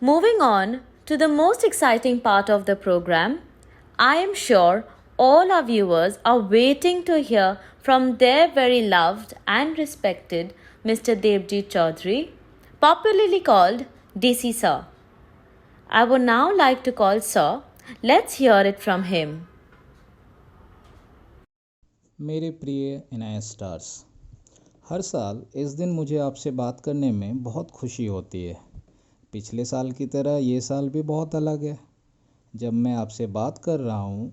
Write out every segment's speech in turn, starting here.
Moving on to the most exciting part of the program, I am sure all our viewers are waiting to hear from their very loved and respected Mr. Devjit Chaudhary, popularly called DC Sir. I would now like to call Sir. Let's hear it from him. मेरे प्रिय NI stars, हर साल इस दिन मुझे आपसे बात करने में बहुत खुशी होती है। पिछले साल की तरह ये साल भी बहुत अलग है। जब मैं आपसे बात कर रहा हूँ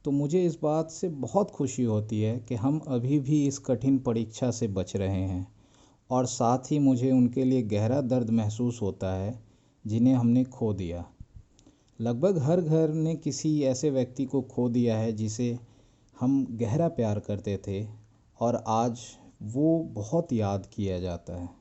तो मुझे इस बात से बहुत खुशी होती है कि हम अभी भी इस कठिन परीक्षा से बच रहे हैं, और साथ ही मुझे उनके लिए गहरा दर्द महसूस होता है जिन्हें हमने खो दिया। लगभग हर घर ने किसी ऐसे व्यक्ति को खो दिया है जिसे हम गहरा प्यार करते थे, और आज वो बहुत याद किया जाता है।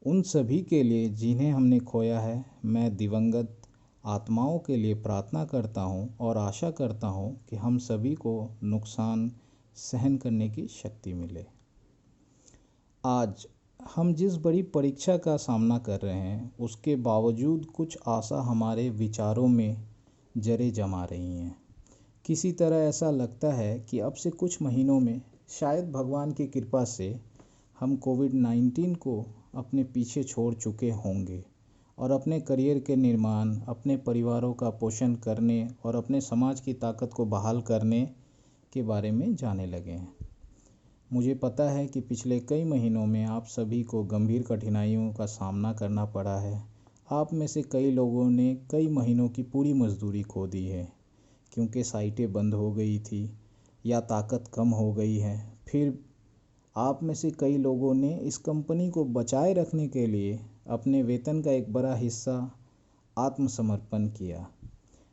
उन सभी के लिए जिन्हें हमने खोया है, मैं दिवंगत आत्माओं के लिए प्रार्थना करता हूँ और आशा करता हूँ कि हम सभी को नुकसान सहन करने की शक्ति मिले। आज हम जिस बड़ी परीक्षा का सामना कर रहे हैं, उसके बावजूद कुछ आशा हमारे विचारों में जड़ें जमा रही हैं। किसी तरह ऐसा लगता है कि अब से कुछ महीनों में शायद भगवान की कृपा से हम कोविड-19 को अपने पीछे छोड़ चुके होंगे और अपने करियर के निर्माण, अपने परिवारों का पोषण करने और अपने समाज की ताकत को बहाल करने के बारे में जानने लगे हैं। मुझे पता है कि पिछले कई महीनों में आप सभी को गंभीर कठिनाइयों का सामना करना पड़ा है। आप में से कई लोगों ने कई महीनों की पूरी मजदूरी खो दी है क्योंकि साइटें बंद हो गई थी या ताकत कम हो गई है। फिर आप में से कई लोगों ने इस कंपनी को बचाए रखने के लिए अपने वेतन का एक बड़ा हिस्सा आत्मसमर्पण किया।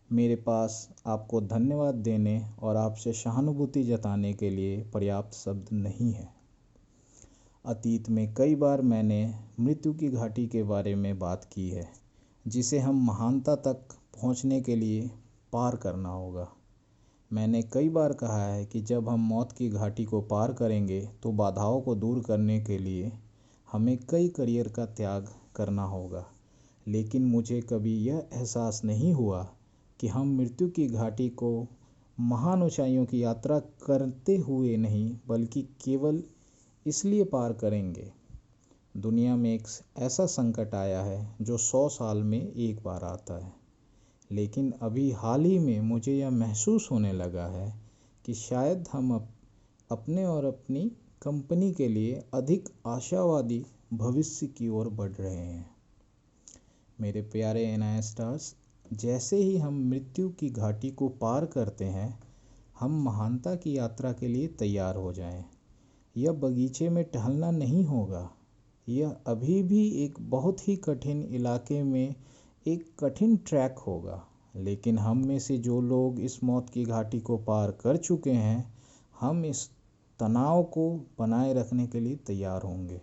मेरे पास आपको धन्यवाद देने और आपसे सहानुभूति जताने के लिए पर्याप्त शब्द नहीं है। अतीत में कई बार मैंने मृत्यु की घाटी के बारे में बात की है, जिसे हम महानता तक पहुंचने के लिए पार करना होगा। मैंने कई बार कहा है कि जब हम मौत की घाटी को पार करेंगे तो बाधाओं को दूर करने के लिए हमें कई करियर का त्याग करना होगा, लेकिन मुझे कभी यह एहसास नहीं हुआ कि हम मृत्यु की घाटी को महान ऊंचाइयों की यात्रा करते हुए नहीं, बल्कि केवल इसलिए पार करेंगे। दुनिया में एक ऐसा संकट आया है जो 100 साल में एक बार आता है, लेकिन अभी हाल ही में मुझे यह महसूस होने लगा है कि शायद हम अपने और अपनी कंपनी के लिए अधिक आशावादी भविष्य की ओर बढ़ रहे हैं। मेरे प्यारे एनआई स्टार्स, जैसे ही हम मृत्यु की घाटी को पार करते हैं, हम महानता की यात्रा के लिए तैयार हो जाएं। यह बगीचे में टहलना नहीं होगा। यह अभी भी एक बहुत ही कठिन इलाके में एक कठिन ट्रैक होगा, लेकिन हम में से जो लोग इस मौत की घाटी को पार कर चुके हैं, हम इस तनाव को बनाए रखने के लिए तैयार होंगे।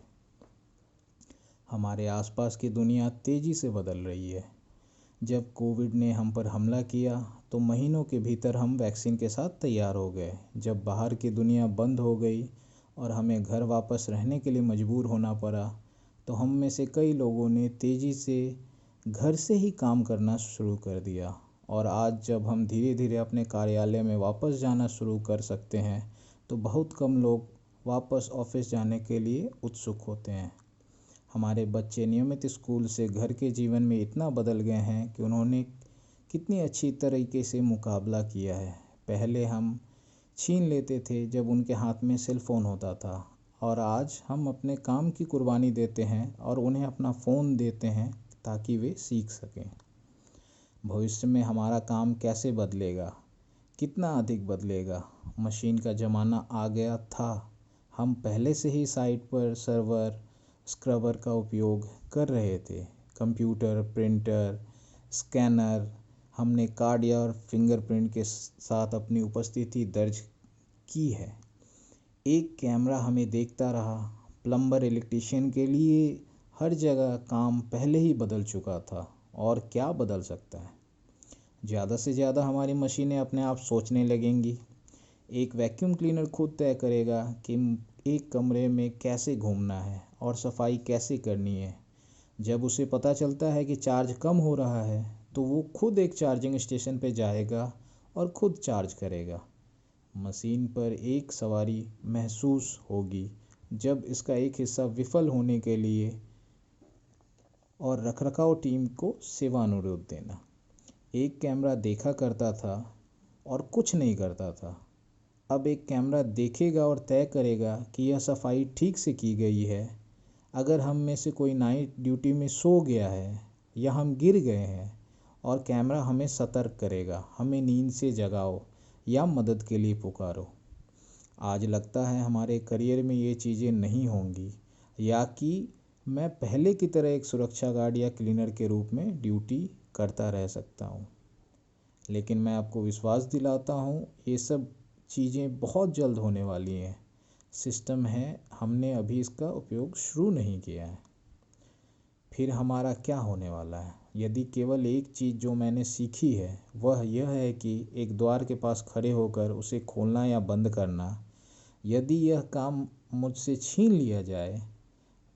हमारे आसपास की दुनिया तेज़ी से बदल रही है। जब कोविड ने हम पर हमला किया तो महीनों के भीतर हम वैक्सीन के साथ तैयार हो गए। जब बाहर की दुनिया बंद हो गई और हमें घर वापस रहने के लिए मजबूर होना पड़ा, तो हम में से कई लोगों ने तेज़ी से घर से ही काम करना शुरू कर दिया। और आज जब हम धीरे धीरे अपने कार्यालय में वापस जाना शुरू कर सकते हैं, तो बहुत कम लोग वापस ऑफिस जाने के लिए उत्सुक होते हैं। हमारे बच्चे नियमित स्कूल से घर के जीवन में इतना बदल गए हैं कि उन्होंने कितनी अच्छी तरीके से मुकाबला किया है। पहले हम छीन लेते थे जब उनके हाथ में सेल फ़ोन होता था, और आज हम अपने काम की कुर्बानी देते हैं और उन्हें अपना फ़ोन देते हैं ताकि वे सीख सकें। भविष्य में हमारा काम कैसे बदलेगा, कितना अधिक बदलेगा? मशीन का ज़माना आ गया था। हम पहले से ही साइट पर सर्वर स्क्रबर का उपयोग कर रहे थे। कंप्यूटर, प्रिंटर, स्कैनर, हमने कार्ड या फिंगरप्रिंट के साथ अपनी उपस्थिति दर्ज की है। एक कैमरा हमें देखता रहा। प्लम्बर, इलेक्ट्रीशियन के लिए हर जगह काम पहले ही बदल चुका था, और क्या बदल सकता है? ज़्यादा से ज़्यादा हमारी मशीनें अपने आप सोचने लगेंगी। एक वैक्यूम क्लीनर खुद तय करेगा कि एक कमरे में कैसे घूमना है और सफाई कैसे करनी है। जब उसे पता चलता है कि चार्ज कम हो रहा है तो वो खुद एक चार्जिंग स्टेशन पे जाएगा और खुद चार्ज करेगा। मशीन पर एक सवारी महसूस होगी जब इसका एक हिस्सा विफल होने के लिए और रखरखाव टीम को सेवानुरोध देना। एक कैमरा देखा करता था और कुछ नहीं करता था। अब एक कैमरा देखेगा और तय करेगा कि यह सफाई ठीक से की गई है। अगर हम में से कोई नाइट ड्यूटी में सो गया है या हम गिर गए हैं और कैमरा हमें सतर्क करेगा, हमें नींद से जगाओ या मदद के लिए पुकारो। आज लगता है हमारे करियर में ये चीज़ें नहीं होंगी या कि मैं पहले की तरह एक सुरक्षा गार्ड या क्लीनर के रूप में ड्यूटी करता रह सकता हूँ। लेकिन मैं आपको विश्वास दिलाता हूँ ये सब चीज़ें बहुत जल्द होने वाली हैं। सिस्टम है, हमने अभी इसका उपयोग शुरू नहीं किया है। फिर हमारा क्या होने वाला है? यदि केवल एक चीज़ जो मैंने सीखी है वह यह है कि एक द्वार के पास खड़े होकर उसे खोलना या बंद करना, यदि यह काम मुझसे छीन लिया जाए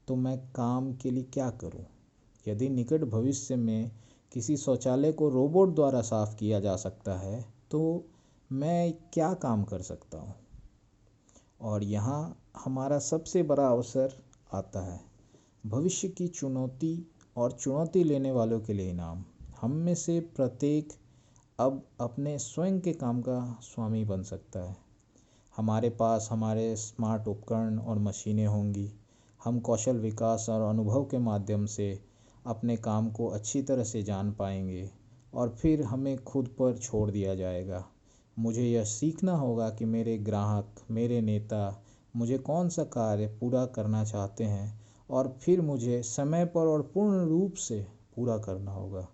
तो मैं काम के लिए क्या करूं? यदि निकट भविष्य में किसी शौचालय को रोबोट द्वारा साफ किया जा सकता है तो मैं क्या काम कर सकता हूं? और यहाँ हमारा सबसे बड़ा अवसर आता है, भविष्य की चुनौती और चुनौती लेने वालों के लिए इनाम। हम में से प्रत्येक अब अपने स्वयं के काम का स्वामी बन सकता है। हमारे पास हमारे स्मार्ट उपकरण और मशीनें होंगी। हम कौशल विकास और अनुभव के माध्यम से अपने काम को अच्छी तरह से जान पाएंगे और फिर हमें खुद पर छोड़ दिया जाएगा। मुझे यह सीखना होगा कि मेरे ग्राहक, मेरे नेता मुझे कौन सा कार्य पूरा करना चाहते हैं और फिर मुझे समय पर और पूर्ण रूप से पूरा करना होगा।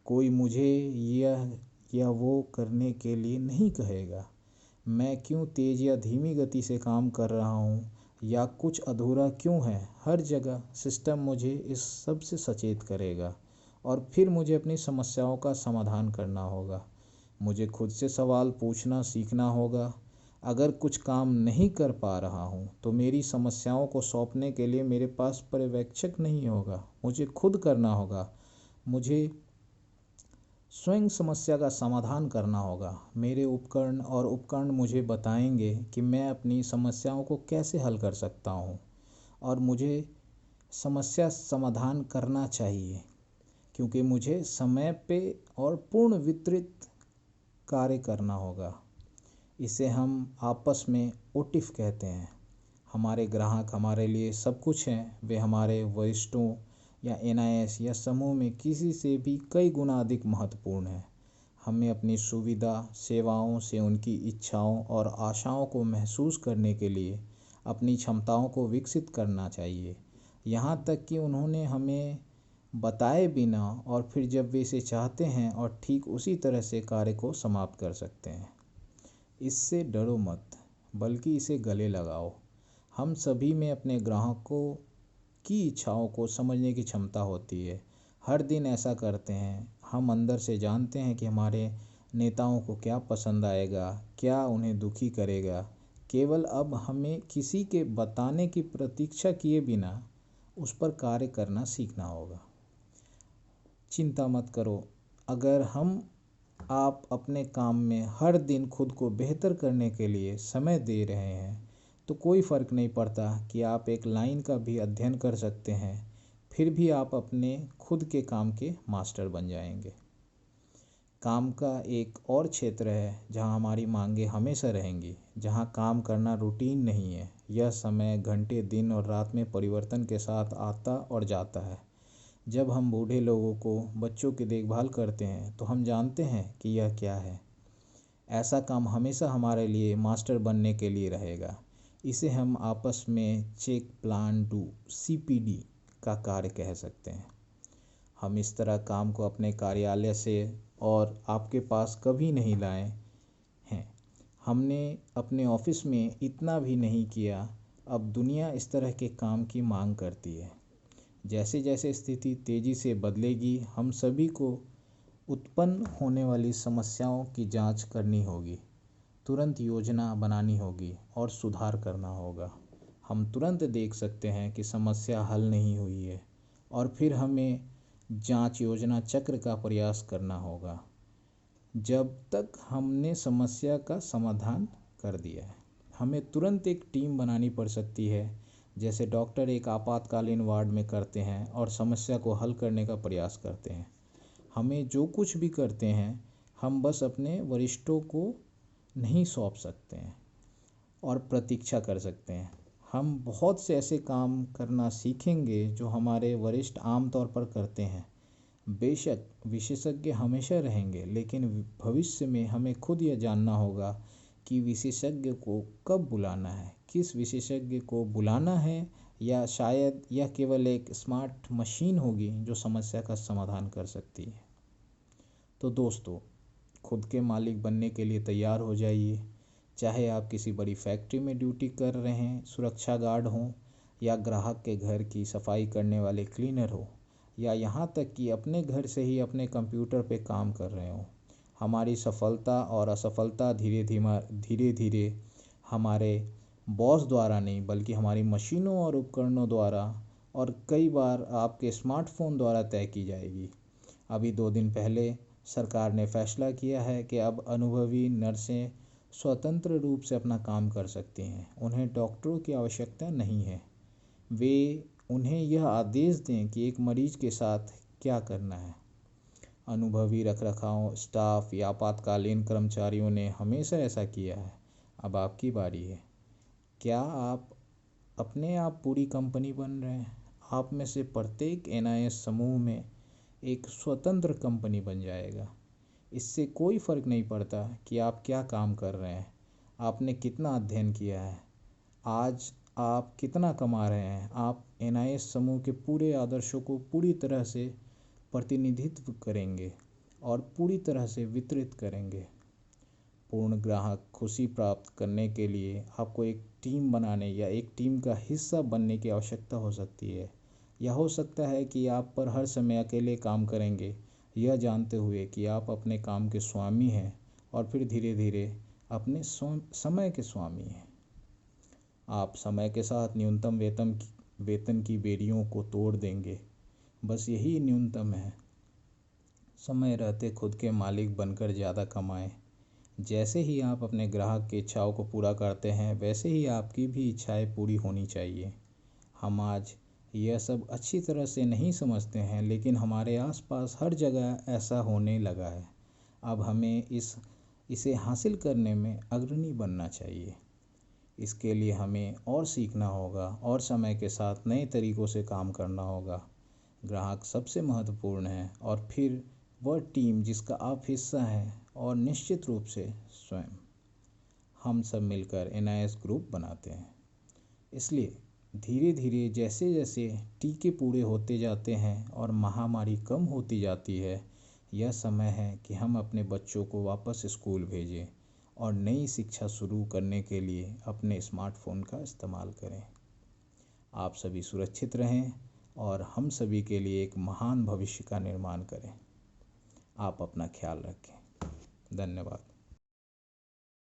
कोई मुझे यह या वो करने के लिए नहीं कहेगा। मैं क्यों तेज़ या धीमी गति से काम कर रहा हूँ या कुछ अधूरा क्यों है, हर जगह सिस्टम मुझे इस सब से सचेत करेगा और फिर मुझे अपनी समस्याओं का समाधान करना होगा। मुझे खुद से सवाल पूछना सीखना होगा। अगर कुछ काम नहीं कर पा रहा हूँ तो मेरी समस्याओं को सौंपने के लिए मेरे पास पर्यवेक्षक नहीं होगा, मुझे खुद करना होगा। मुझे स्वयं समस्या का समाधान करना होगा। मेरे उपकरण मुझे बताएंगे कि मैं अपनी समस्याओं को कैसे हल कर सकता हूँ और मुझे समस्या समाधान करना चाहिए क्योंकि मुझे समय पे और पूर्ण वितरित कार्य करना होगा। इसे हम आपस में ओटिफ कहते हैं। हमारे ग्राहक हमारे लिए सब कुछ हैं। वे हमारे वरिष्ठों या एनआईएस या समूह में किसी से भी कई गुना अधिक महत्वपूर्ण हैं। हमें अपनी सुविधा सेवाओं से उनकी इच्छाओं और आशाओं को महसूस करने के लिए अपनी क्षमताओं को विकसित करना चाहिए, यहाँ तक कि उन्होंने हमें बताए बिना और फिर जब वे इसे चाहते हैं और ठीक उसी तरह से कार्य को समाप्त कर सकते हैं। इससे डरो मत, बल्कि इसे गले लगाओ। हम सभी में अपने ग्राहकों की इच्छाओं को समझने की क्षमता होती है। हर दिन ऐसा करते हैं। हम अंदर से जानते हैं कि हमारे नेताओं को क्या पसंद आएगा, क्या उन्हें दुखी करेगा। केवल अब हमें किसी के बताने की प्रतीक्षा किए बिना उस पर कार्य करना सीखना होगा। चिंता मत करो, अगर आप अपने काम में हर दिन खुद को बेहतर करने के लिए समय दे रहे हैं तो कोई फ़र्क नहीं पड़ता कि आप एक लाइन का भी अध्ययन कर सकते हैं, फिर भी आप अपने खुद के काम के मास्टर बन जाएंगे। काम का एक और क्षेत्र है जहां हमारी मांगें हमेशा रहेंगी, जहां काम करना रूटीन नहीं है। यह समय घंटे दिन और रात में परिवर्तन के साथ आता और जाता है। जब हम बूढ़े लोगों को बच्चों की देखभाल करते हैं तो हम जानते हैं कि यह क्या है। ऐसा काम हमेशा हमारे लिए मास्टर बनने के लिए रहेगा। इसे हम आपस में चेक प्लान डू CPD का कार्य कह सकते हैं। हम इस तरह काम को अपने कार्यालय से और आपके पास कभी नहीं लाए हैं। हमने अपने ऑफिस में इतना भी नहीं किया। अब दुनिया इस तरह के काम की मांग करती है। जैसे जैसे स्थिति तेज़ी से बदलेगी, हम सभी को उत्पन्न होने वाली समस्याओं की जांच करनी होगी, तुरंत योजना बनानी होगी और सुधार करना होगा। हम तुरंत देख सकते हैं कि समस्या हल नहीं हुई है और फिर हमें जांच योजना चक्र का प्रयास करना होगा जब तक हमने समस्या का समाधान कर दिया है। हमें तुरंत एक टीम बनानी पड़ सकती है, जैसे डॉक्टर एक आपातकालीन वार्ड में करते हैं और समस्या को हल करने का प्रयास करते हैं। हमें जो कुछ भी करते हैं हम बस अपने वरिष्ठों को नहीं सौंप सकते हैं और प्रतीक्षा कर सकते हैं। हम बहुत से ऐसे काम करना सीखेंगे जो हमारे वरिष्ठ आमतौर पर करते हैं। बेशक विशेषज्ञ हमेशा रहेंगे, लेकिन भविष्य में हमें खुद यह जानना होगा कि विशेषज्ञ को कब बुलाना है, किस विशेषज्ञ को बुलाना है, या शायद यह केवल एक स्मार्ट मशीन होगी जो समस्या का समाधान कर सकती है। तो दोस्तों, खुद के मालिक बनने के लिए तैयार हो जाइए। चाहे आप किसी बड़ी फैक्ट्री में ड्यूटी कर रहे हैं, सुरक्षा गार्ड हों, या ग्राहक के घर की सफाई करने वाले क्लीनर हो, या यहाँ तक कि अपने घर से ही अपने कंप्यूटर पे काम कर रहे हो। हमारी सफलता और असफलता धीरे धीरे हमारे बॉस द्वारा नहीं, बल्कि हमारी मशीनों और उपकरणों द्वारा, और कई बार आपके स्मार्टफोन द्वारा तय की जाएगी। अभी 2 दिन पहले सरकार ने फैसला किया है कि अब अनुभवी नर्सें स्वतंत्र रूप से अपना काम कर सकती हैं। उन्हें डॉक्टरों की आवश्यकता नहीं है। वे उन्हें यह आदेश दें कि एक मरीज के साथ क्या करना है। अनुभवी रखरखाव स्टाफ या आपातकालीन कर्मचारियों ने हमेशा ऐसा किया है। अब आपकी बारी है। क्या आप अपने आप पूरी कंपनी बन रहे हैं? आप में से प्रत्येक NIS समूह में एक स्वतंत्र कंपनी बन जाएगा। इससे कोई फ़र्क नहीं पड़ता कि आप क्या काम कर रहे हैं, आपने कितना अध्ययन किया है, आज आप कितना कमा रहे हैं। आप NIS समूह के पूरे आदर्शों को पूरी तरह से प्रतिनिधित्व करेंगे और पूरी तरह से वितरित करेंगे। पूर्ण ग्राहक खुशी प्राप्त करने के लिए आपको एक टीम बनाने या एक टीम का हिस्सा बनने की आवश्यकता हो सकती है। यह हो सकता है कि आप पर हर समय अकेले काम करेंगे, यह जानते हुए कि आप अपने काम के स्वामी हैं, और फिर धीरे धीरे अपने समय के स्वामी हैं। आप समय के साथ न्यूनतम वेतन की बेड़ियों को तोड़ देंगे। बस यही न्यूनतम है। समय रहते खुद के मालिक बनकर ज़्यादा कमाएं। जैसे ही आप अपने ग्राहक की इच्छाओं को पूरा करते हैं, वैसे ही आपकी भी इच्छाएं पूरी होनी चाहिए। हम आज यह सब अच्छी तरह से नहीं समझते हैं, लेकिन हमारे आसपास हर जगह ऐसा होने लगा है। अब हमें इसे हासिल करने में अग्रणी बनना चाहिए। इसके लिए हमें और सीखना होगा और समय के साथ नए तरीक़ों से काम करना होगा। ग्राहक सबसे महत्वपूर्ण है, और फिर वह टीम जिसका आप हिस्सा हैं, और निश्चित रूप से स्वयं। हम सब मिलकर NIS ग्रुप बनाते हैं। इसलिए धीरे धीरे जैसे जैसे टीके पूरे होते जाते हैं और महामारी कम होती जाती है, यह समय है कि हम अपने बच्चों को वापस स्कूल भेजें और नई शिक्षा शुरू करने के लिए अपने स्मार्टफोन का इस्तेमाल करें। आप सभी सुरक्षित रहें और हम सभी के लिए एक महान भविष्य का निर्माण करें। आप अपना ख्याल रखें। धन्यवाद।